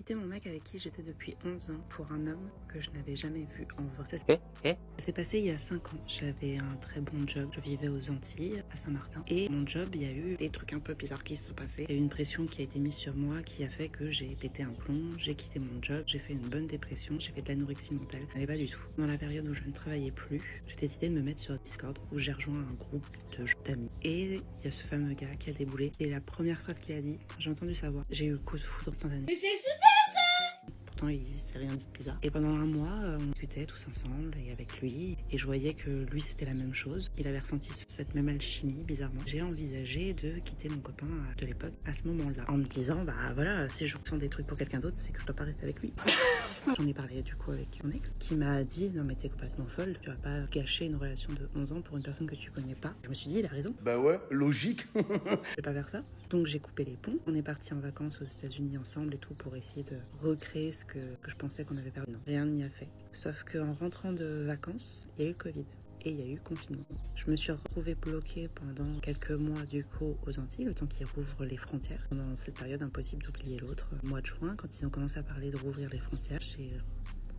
quitté mon mec avec qui j'étais depuis 11 ans pour un homme que je n'avais jamais vu en vrai. Ça s'est passé il y a 5 ans. J'avais un très bon job. Je vivais aux Antilles, à Saint-Martin. Et mon job, il y a eu des trucs un peu bizarres qui se sont passés. Il y a eu une pression qui a été mise sur moi qui a fait que j'ai pété un plomb, j'ai quitté mon job, j'ai fait une bonne dépression, j'ai fait de l'anorexie mentale. Ça n'allait pas du tout. Dans la période où je ne travaillais plus, j'ai décidé de me mettre sur Discord où j'ai rejoint un groupe d'amis. Et il y a ce fameux gars qui a déboulé. Et la première phrase qu'il a dit, j'ai entendu sa voix. J'ai eu le coup de foudre instantané. Mais c'est super! Pourtant, il s'est rien dit de bizarre. Et pendant un mois, on discutait tous ensemble et avec lui. Et je voyais que lui, c'était la même chose. Il avait ressenti cette même alchimie, bizarrement. J'ai envisagé de quitter mon copain de l'époque à ce moment-là. En me disant, bah voilà, si je ressens des trucs pour quelqu'un d'autre, c'est que je dois pas rester avec lui. J'en ai parlé du coup avec mon ex, qui m'a dit, non mais t'es complètement folle, tu vas pas gâcher une relation de 11 ans pour une personne que tu connais pas. Je me suis dit, il a raison. Bah ouais, logique. Je vais pas faire ça. Donc j'ai coupé les ponts. On est parti en vacances aux États-Unis ensemble et tout pour essayer de recréer ce que je pensais qu'on avait perdu. Non, rien n'y a fait. Sauf qu'en rentrant de vacances, il y a eu le Covid. Et il y a eu le confinement. Je me suis retrouvée bloquée pendant quelques mois du coup aux Antilles, le temps qu'ils rouvrent les frontières. Pendant cette période, impossible d'oublier l'autre. Au mois de juin, quand ils ont commencé à parler de rouvrir les frontières, j'ai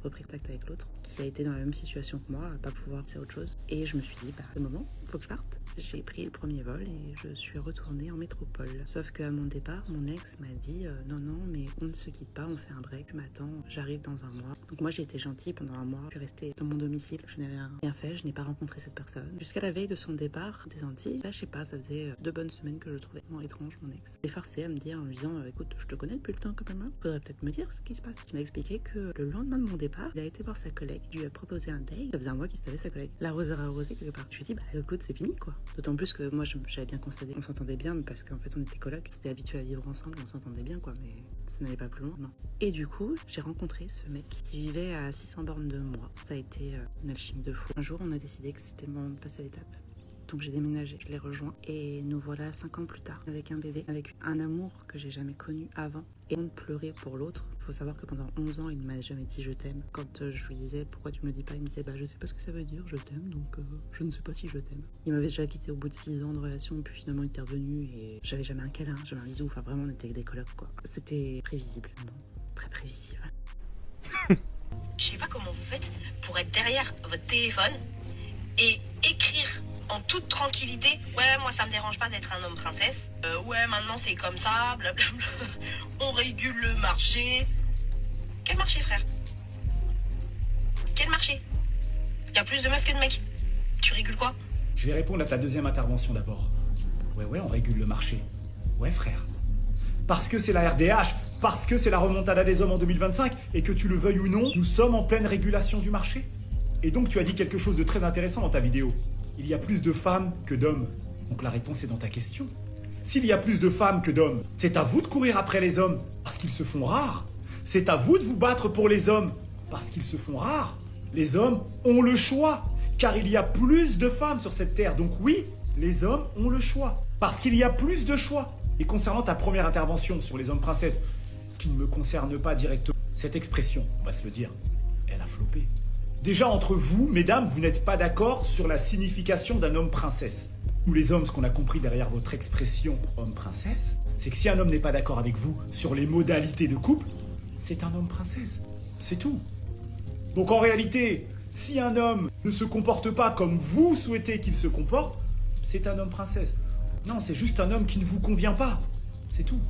repris contact avec l'autre qui a été dans la même situation que moi, à pas pouvoir faire autre chose. Et je me suis dit, bah, le moment, faut que je parte. J'ai pris le premier vol et je suis retournée en métropole. Sauf qu'à mon départ, mon ex m'a dit non, mais on ne se quitte pas, on fait un break. Je m'attends, j'arrive dans un mois. Donc moi, j'ai été gentille pendant un mois. Je suis restée dans mon domicile, je n'ai rien fait, je n'ai pas rencontré cette personne. Jusqu'à la veille de son départ des Antilles, là, je sais pas, ça faisait 2 bonnes semaines que je le trouvais vraiment étrange, mon ex. J'ai forcé à me dire en lui disant écoute, je te connais depuis le temps quand même, faudrait peut-être me dire ce qui se passe. Il m'a expliqué que le lendemain de mon départ, il a été voir sa collègue, il lui a proposé un date. Ça faisait un mois qu'il savait sa collègue. L'arroseur a arrosé quelque part. Je lui ai dit bah écoute, c'est fini quoi. D'autant plus que moi j'avais bien constaté, on s'entendait bien, mais parce qu'en fait on était colocs, c'était habitué à vivre ensemble, on s'entendait bien quoi, mais ça n'allait pas plus loin, non. Et du coup, j'ai rencontré ce mec qui vivait à 600 bornes de moi. Ça a été une alchimie de fou. Un jour, on a décidé que c'était le moment de passer à l'étape. Donc j'ai déménagé, je l'ai rejoint et nous voilà 5 ans plus tard avec un bébé, avec un amour que j'ai jamais connu avant et on pleurait pour l'autre. Il faut savoir que pendant 11 ans, il ne m'a jamais dit je t'aime. Quand je lui disais pourquoi tu me le dis pas, il me disait bah je sais pas ce que ça veut dire, je t'aime, donc je ne sais pas si je t'aime. Il m'avait déjà quitté au bout de 6 ans de relation, puis finalement il était revenu et j'avais jamais un câlin, jamais un bisou, enfin vraiment on était des colocs quoi. C'était prévisible, non, très prévisible. Je sais pas comment vous faites pour être derrière votre téléphone et écrire en toute tranquillité. Ouais, moi ça me dérange pas d'être un homme princesse. Ouais, maintenant c'est comme ça, blablabla. On régule le marché. Quel marché, frère? Quel marché? Y a plus de meufs que de mecs. Tu régules quoi? Je vais répondre à ta deuxième intervention d'abord. Ouais, on régule le marché. Ouais, frère. Parce que c'est la RDH, parce que c'est la remontada des hommes en 2025, et que tu le veuilles ou non, nous sommes en pleine régulation du marché. Et donc tu as dit quelque chose de très intéressant dans ta vidéo. Il y a plus de femmes que d'hommes. Donc la réponse est dans ta question. S'il y a plus de femmes que d'hommes, c'est à vous de courir après les hommes, parce qu'ils se font rares. C'est à vous de vous battre pour les hommes, parce qu'ils se font rares. Les hommes ont le choix, car il y a plus de femmes sur cette terre. Donc oui, les hommes ont le choix, parce qu'il y a plus de choix. Et concernant ta première intervention sur les hommes princesses, qui ne me concerne pas directement, cette expression, on va se le dire, elle a floppé. Déjà entre vous, mesdames, vous n'êtes pas d'accord sur la signification d'un homme princesse. Nous les hommes, ce qu'on a compris derrière votre expression homme princesse, c'est que si un homme n'est pas d'accord avec vous sur les modalités de couple, c'est un homme princesse. C'est tout. Donc en réalité, si un homme ne se comporte pas comme vous souhaitez qu'il se comporte, c'est un homme princesse. Non, c'est juste un homme qui ne vous convient pas. C'est tout.